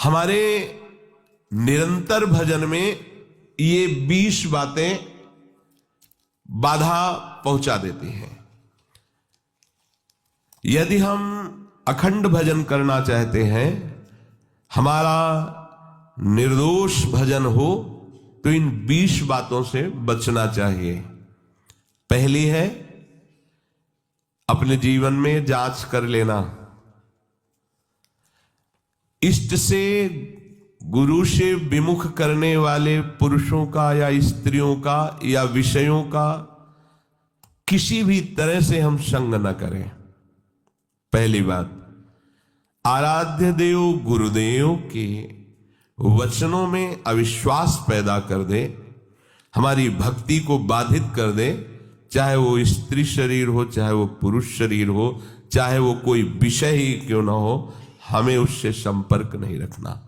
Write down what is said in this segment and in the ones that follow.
हमारे निरंतर भजन में ये 20 बातें बाधा पहुंचा देती हैं। यदि हम अखंड भजन करना चाहते हैं, हमारा निर्दोष भजन हो, तो इन 20 बातों से बचना चाहिए। पहली है, अपने जीवन में जांच कर लेना। इष्ट से, गुरु से विमुख करने वाले पुरुषों का या स्त्रियों का या विषयों का किसी भी तरह से हम संग न करें। पहली बात, आराध्य देव गुरुदेव के वचनों में अविश्वास पैदा कर दे, हमारी भक्ति को बाधित कर दे, चाहे वो स्त्री शरीर हो, चाहे वो पुरुष शरीर हो, चाहे वो कोई विषय ही क्यों ना हो, हमें उससे संपर्क नहीं रखना।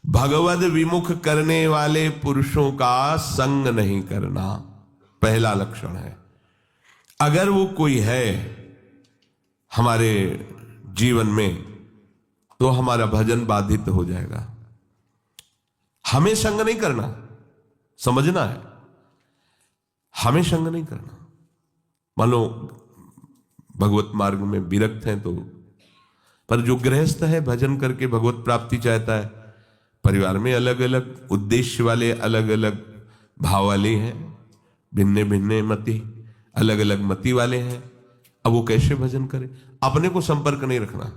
भगवद विमुख करने वाले पुरुषों का संग नहीं करना, पहला लक्षण है। अगर वो कोई है हमारे जीवन में, तो हमारा भजन बाधित हो जाएगा। हमें संग नहीं करना, समझना है, हमें संग नहीं करना। मान लो भगवत मार्ग में विरक्त हैं, तो पर जो गृहस्थ है भजन करके भगवत प्राप्ति चाहता है, परिवार में अलग अलग उद्देश्य वाले, अलग अलग भाव वाले हैं, भिन्न भिन्न मति, अलग अलग मति वाले हैं। अब वो कैसे भजन करे? अपने को संपर्क नहीं रखना,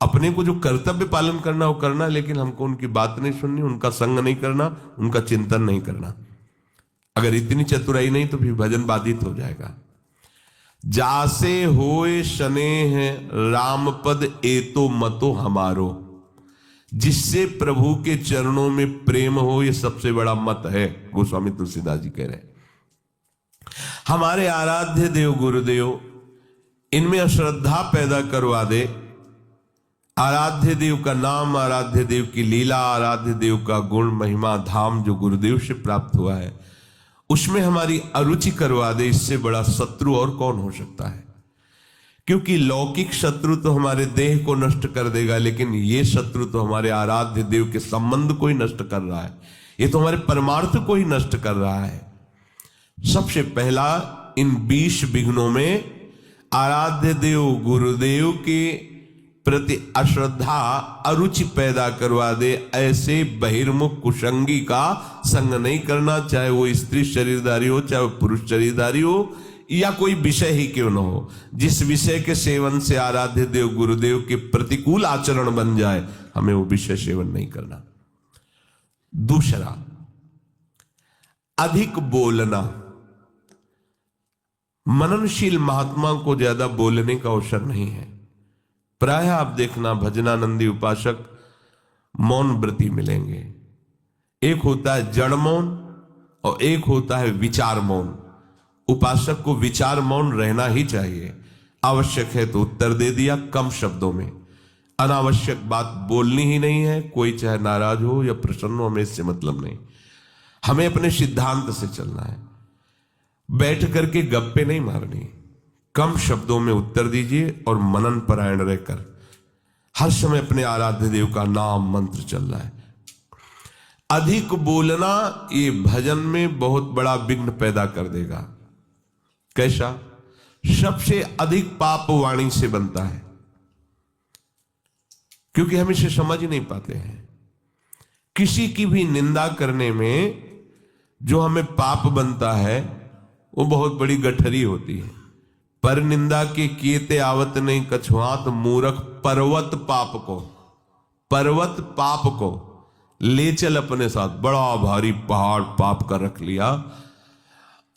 अपने को जो कर्तव्य पालन करना वो करना, लेकिन हमको उनकी बात नहीं सुननी, उनका संग नहीं करना, उनका चिंतन नहीं करना। अगर इतनी चतुराई नहीं तो फिर भजन बाधित हो जाएगा। जासे होए स्नेह राम पद एतो मतो हमारो, जिससे प्रभु के चरणों में प्रेम हो, ये सबसे बड़ा मत है। गोस्वामी तुलसीदास जी कह रहे हैं, हमारे आराध्य देव गुरुदेव इनमें अश्रद्धा पैदा करवा दे। आराध्य देव का नाम, आराध्य देव की लीला, आराध्य देव का गुण महिमा धाम जो गुरुदेव से प्राप्त हुआ है, उसमें हमारी अरुचि करवा दे। इससे बड़ा शत्रु और कौन हो सकता है? क्योंकि लौकिक शत्रु तो हमारे देह को नष्ट कर देगा, लेकिन ये शत्रु तो हमारे आराध्य देव के संबंध को ही नष्ट कर रहा है, ये तो हमारे परमार्थ को ही नष्ट कर रहा है। सबसे पहला, इन 20 विघ्नों में आराध्य देव गुरुदेव के प्रति अश्रद्धा, अरुचि पैदा करवा दे। ऐसे बहिर्मुख कुसंगी का संग नहीं करना, चाहे वो स्त्री शरीरधारी हो, चाहे वो पुरुष शरीरधारी हो, या कोई विषय ही क्यों न हो। जिस विषय के सेवन से आराध्य देव गुरुदेव के प्रतिकूल आचरण बन जाए, हमें वो विषय सेवन नहीं करना। दूसरा, अधिक बोलना। मननशील महात्मा को ज्यादा बोलने का अवसर नहीं है। प्राय आप देखना भजनानंदी उपासक मौन व्रती मिलेंगे। एक होता है जड़ मौन और एक होता है विचार मौन। उपासक को विचार मौन रहना ही चाहिए। आवश्यक है तो उत्तर दे दिया कम शब्दों में, अनावश्यक बात बोलनी ही नहीं है। कोई चाहे नाराज हो या प्रसन्न हो, हमें इससे मतलब नहीं। हमें अपने सिद्धांत से चलना है। बैठ करके गप्पे नहीं मारनी, कम शब्दों में उत्तर दीजिए और मनन परायण रहकर हर समय अपने आराध्य देव का नाम मंत्र चल रहा है। अधिक बोलना ये भजन में बहुत बड़ा विघ्न पैदा कर देगा। कैसा? सबसे अधिक पाप वाणी से बनता है, क्योंकि हम इसे समझ ही नहीं पाते हैं। किसी की भी निंदा करने में जो हमें पाप बनता है वो बहुत बड़ी गठरी होती है। पर निंदा के किएते आवत नहीं कछुआत, मूर्ख पर्वत पाप को ले चल अपने साथ। बड़ा भारी पहाड़ पाप का रख लिया।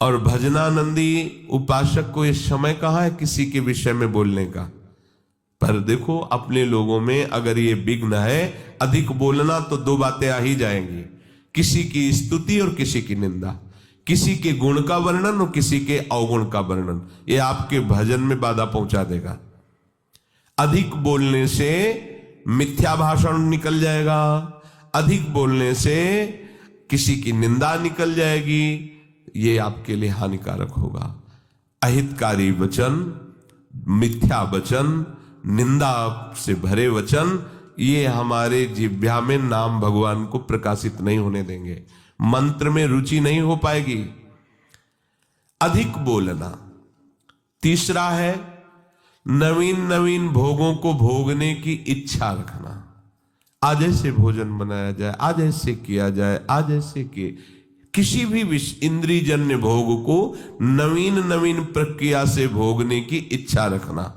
और भजनानंदी उपासक को इस समय कहाँ है किसी के विषय में बोलने का? पर देखो अपने लोगों में अगर ये विघ्न है अधिक बोलना, तो दो बातें आ ही जाएंगी, किसी की स्तुति और किसी की निंदा, किसी के गुण का वर्णन और किसी के अवगुण का वर्णन। ये आपके भजन में बाधा पहुंचा देगा। अधिक बोलने से मिथ्या भाषण निकल जाएगा, अधिक बोलने से किसी की निंदा निकल जाएगी, ये आपके लिए हानिकारक होगा। अहितकारी वचन, मिथ्या वचन, निंदा से भरे वचन, ये हमारे जिह्वा में नाम भगवान को प्रकाशित नहीं होने देंगे, मंत्र में रुचि नहीं हो पाएगी। अधिक बोलना। तीसरा है नवीन नवीन भोगों को भोगने की इच्छा रखना। आज ऐसे भोजन बनाया जाए, आज ऐसे किया जाए, आज ऐसे किए, किसी भी इंद्रियजन्य भोग को नवीन नवीन प्रक्रिया से भोगने की इच्छा रखना,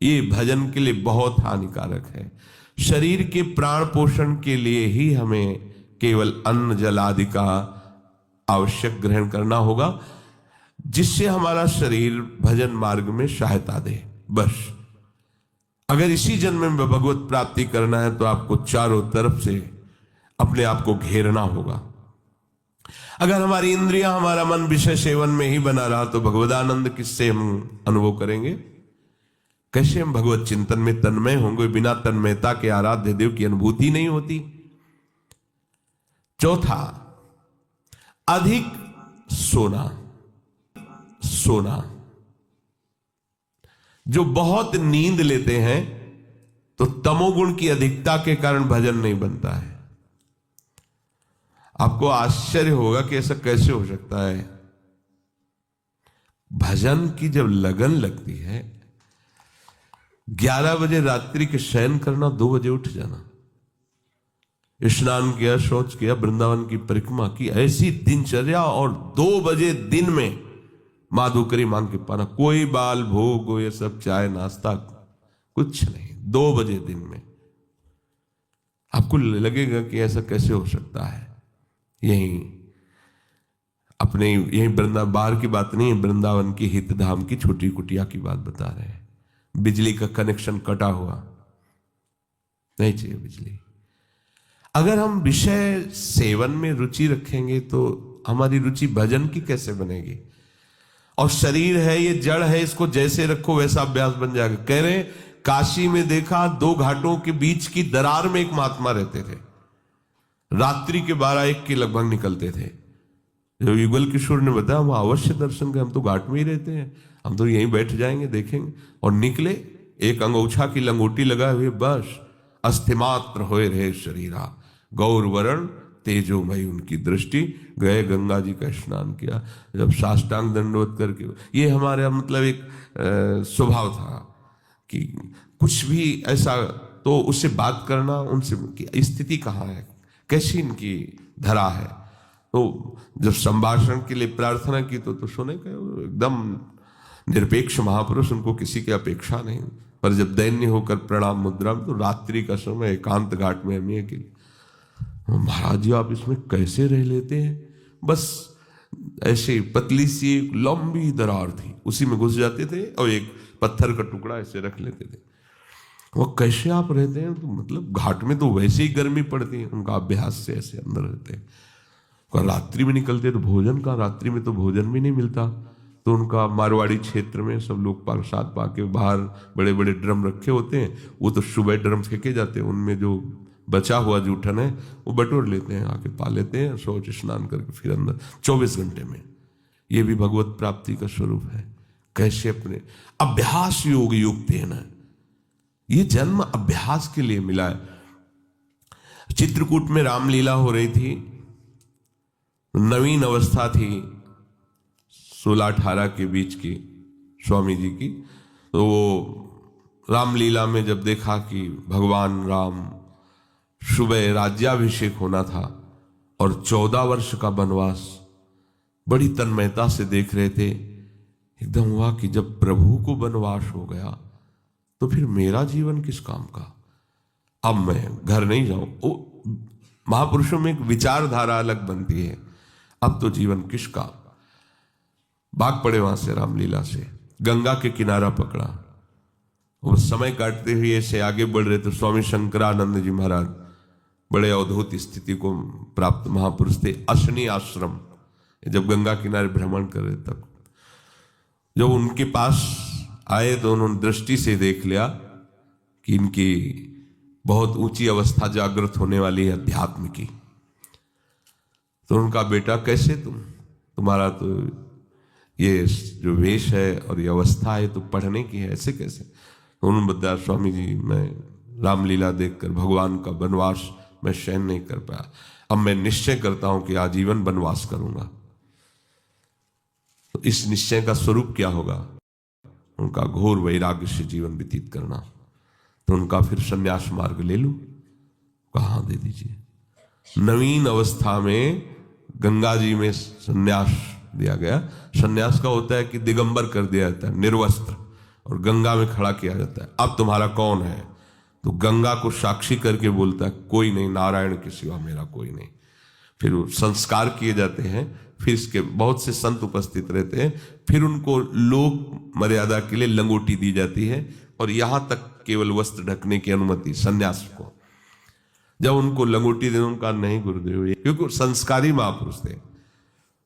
ये भजन के लिए बहुत हानिकारक है। शरीर के प्राण पोषण के लिए ही हमें केवल अन्न जल आदि का आवश्यक ग्रहण करना होगा, जिससे हमारा शरीर भजन मार्ग में सहायता दे। बस अगर इसी जन्म में भगवत प्राप्ति करना है तो आपको चारों तरफ से अपने आप को घेरना होगा। अगर हमारी इंद्रियां, हमारा मन विषय सेवन में ही बना रहा तो भगवदानंद किससे हम अनुभव करेंगे? कैसे हम भगवत चिंतन में तन्मय होंगे? बिना तन्मयता के आराध्य देव की अनुभूति नहीं होती। चौथा, अधिक सोना। सोना, जो बहुत नींद लेते हैं तो तमोगुण की अधिकता के कारण भजन नहीं बनता है। आपको आश्चर्य होगा कि ऐसा कैसे हो सकता है। भजन की जब लगन लगती है, 11 बजे रात्रि के शयन करना, 2 बजे उठ जाना, स्नान किया, शौच किया, वृंदावन की परिक्रमा की, ऐसी दिनचर्या, और 2 बजे दिन में माधुकरी मांग के पाना, कोई बाल भोग, ये सब चाय नाश्ता कुछ नहीं, 2 बजे दिन में। आपको लगेगा कि ऐसा कैसे हो सकता है। यही अपने, यही वृंदावन, बाहर की बात नहीं, वृंदावन की हितधाम की छोटी कुटिया की बात बता रहे हैं। बिजली का कनेक्शन कटा हुआ, नहीं चाहिए बिजली। अगर हम विषय सेवन में रुचि रखेंगे तो हमारी रुचि भजन की कैसे बनेगी? और शरीर है, ये जड़ है, इसको जैसे रखो वैसा अभ्यास बन जाएगा। कह रहे काशी में देखा, 2 घाटों के बीच की दरार में एक महात्मा रहते थे। रात्रि के 12-1 के लगभग निकलते थे। जब युगल किशोर ने बताया, हम अवश्य दर्शन करें, हम तो घाट में ही रहते हैं, हम तो यहीं बैठ जाएंगे, देखेंगे। और निकले, एक अंगोछा की लंगोटी लगाए हुए, बस अस्थिमात्र होए रहे शरीरा, गौर वरण तेजोमयी उनकी दृष्टि। गए, गंगा जी का स्नान किया, जब साष्टांग दंडवत करके, ये हमारा मतलब एक स्वभाव था कि कुछ भी ऐसा तो उससे बात करना, उनसे कि स्थिति कहाँ है, कैसी इनकी धरा है। तो जब संभाषण के लिए प्रार्थना की तो सुने कि एकदम निरपेक्ष महापुरुष, उनको किसी की अपेक्षा नहीं। पर जब दैन्य होकर प्रणाम मुद्रा में, तो रात्रि का समय एकांत घाट में हम ये कि महाराज जी आप इसमें कैसे रह लेते हैं? बस ऐसे पतली सी एक लंबी दरार थी, उसी में घुस जाते थे और एक पत्थर का टुकड़ा ऐसे रख लेते थे। वो कैसे आप रहते हैं? तो मतलब घाट में तो वैसे ही गर्मी पड़ती है, उनका अभ्यास से ऐसे अंदर रहते हैं। रात्रि में निकलते तो भोजन का, रात्रि में तो भोजन भी नहीं मिलता, तो उनका मारवाड़ी क्षेत्र में सब लोग प्रसाद पाके बाहर बड़े बड़े ड्रम रखे होते हैं, वो तो सुबह ड्रम फेंके जाते हैं, उनमें जो बचा हुआ जूठन है वो बटोर लेते हैं, आके पा लेते हैं, शौच स्नान करके फिर अंदर 24 घंटे में। ये भी भगवत प्राप्ति का स्वरूप है। कैसे अपने अभ्यास योग युक्त है ना, ये जन्म अभ्यास के लिए मिला है। चित्रकूट में रामलीला हो रही थी, नवीन अवस्था थी 16-18 के बीच की स्वामी जी की। तो वो रामलीला में जब देखा कि भगवान राम सुबह राज्याभिषेक होना था और 14 वर्ष का वनवास, बड़ी तन्मयता से देख रहे थे। एकदम हुआ कि जब प्रभु को वनवास हो गया तो फिर मेरा जीवन किस काम का? अब मैं घर नहीं जाऊं। महापुरुषों में एक विचारधारा अलग बनती है, अब तो जीवन किसका। भाग पड़े वहां से रामलीला से, गंगा के किनारा पकड़ा, वो समय काटते हुए ऐसे आगे बढ़ रहे तो स्वामी शंकरानंद जी महाराज बड़े अवधूत स्थिति को प्राप्त महापुरुष थे। अशनी आश्रम, जब गंगा किनारे भ्रमण कर रहे तब जब उनके पास आए तो उन्होंने दृष्टि से देख लिया कि इनकी बहुत ऊंची अवस्था जागृत होने वाली है अध्यात्म की। तो उनका बेटा कैसे तुम्हारा तो ये जो वेश है और ये अवस्था है तो पढ़ने की है, ऐसे कैसे? तो उन्होंने बताया स्वामी जी मैं रामलीला देखकर भगवान का वनवास मैं सहन नहीं कर पाया, अब मैं निश्चय करता हूं कि आजीवन वनवास करूंगा। तो इस निश्चय का स्वरूप क्या होगा? उनका घोर वैराग्य से जीवन व्यतीत करना। तो उनका फिर संन्यास मार्ग ले लो, कहाँ दे दीजिए। नवीन अवस्था में गंगा जी में संन्यास दिया गया। संन्यास का होता है कि दिगंबर कर दिया जाता है, निर्वस्त्र, और गंगा में खड़ा किया जाता है। अब तुम्हारा कौन है? तो गंगा को साक्षी करके बोलता है कोई नहीं, नारायण के सिवा मेरा कोई नहीं। फिर संस्कार किए जाते हैं, फिर इसके बहुत से संत उपस्थित रहते हैं, फिर उनको लोक मर्यादा के लिए लंगोटी दी जाती है, और यहां तक केवल वस्त्र ढकने की अनुमति सन्यास को। जब उनको लंगोटी देने, उनका नहीं गुरुदेव, क्योंकि संस्कारी महापुरुष थे।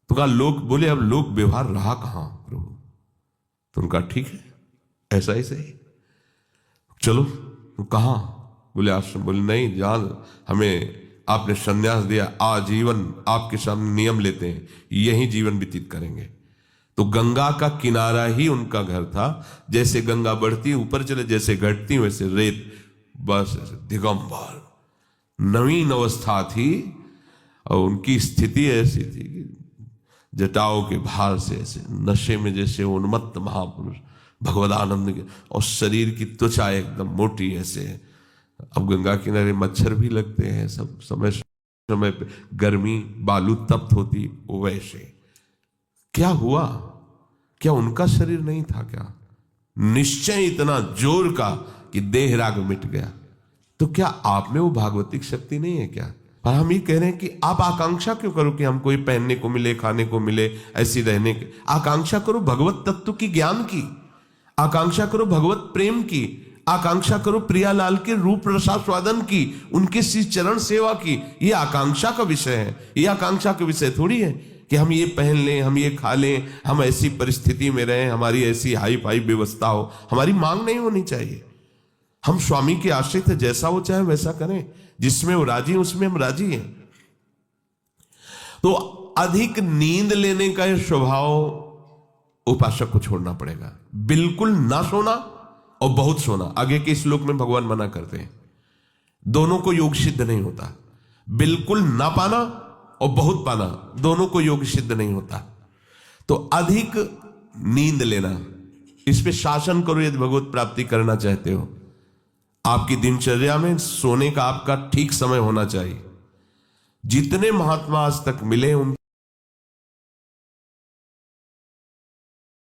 तो कहा लोक, बोले अब लोक व्यवहार रहा कहां प्रभु? तो उनका ठीक है, ऐसा ही सही, चलो। तो कहां? बोले आश्रम। बोले नहीं, जान हमें आपने संन्यास दिया, आजीवन आपके सामने नियम लेते हैं, यही जीवन व्यतीत करेंगे। तो गंगा का किनारा ही उनका घर था। जैसे गंगा बढ़ती ऊपर चले, जैसे घटती वैसे रेत, बस ऐसे दिगंबर। नवीन अवस्था थी, और उनकी स्थिति ऐसी थी कि जटाओं के भार से ऐसे नशे में जैसे उन्मत्त महापुरुष भगवदानंद के, और शरीर की त्वचा एकदम मोटी ऐसे। अब गंगा किनारे मच्छर भी लगते हैं, सब समय समय पे गर्मी, बालू तप्त होती, वैसे क्या हुआ? क्या उनका शरीर नहीं था क्या? निश्चय इतना जोर का कि देह राग मिट गया। तो क्या आप में वो भागवतिक शक्ति नहीं है क्या? पर हम ये कह रहे हैं कि आप आकांक्षा क्यों करो कि हम कोई पहनने को मिले, खाने को मिले, ऐसी रहने की आकांक्षा करो, भगवत तत्व की ज्ञान की आकांक्षा करो, भगवत प्रेम की आकांक्षा करो, प्रियालाल के रूप रसास्वादन की, उनके श्री चरण सेवा की। ये आकांक्षा का विषय है, ये आकांक्षा का विषय थोड़ी है कि हम ये पहन लें, हम ये खा लें, हम ऐसी परिस्थिति में रहें, हमारी ऐसी हाई फाई व्यवस्था हो। हमारी मांग नहीं होनी चाहिए। हम स्वामी के आश्रित है, जैसा वो चाहे वैसा करें, जिसमें वो राजी उसमें हम राजी हैं। तो अधिक नींद लेने का यह स्वभाव उपासक को छोड़ना पड़ेगा। बिल्कुल ना सोना और बहुत सोना, आगे के श्लोक में भगवान मना करते हैं, दोनों को योग सिद्ध नहीं होता। बिल्कुल ना पाना और बहुत पाना, दोनों को योग सिद्ध नहीं होता। तो अधिक नींद लेना, इस पे शासन करो यदि भगवत प्राप्ति करना चाहते हो। आपकी दिनचर्या में सोने का आपका ठीक समय होना चाहिए। जितने महात्मा आज तक मिले उन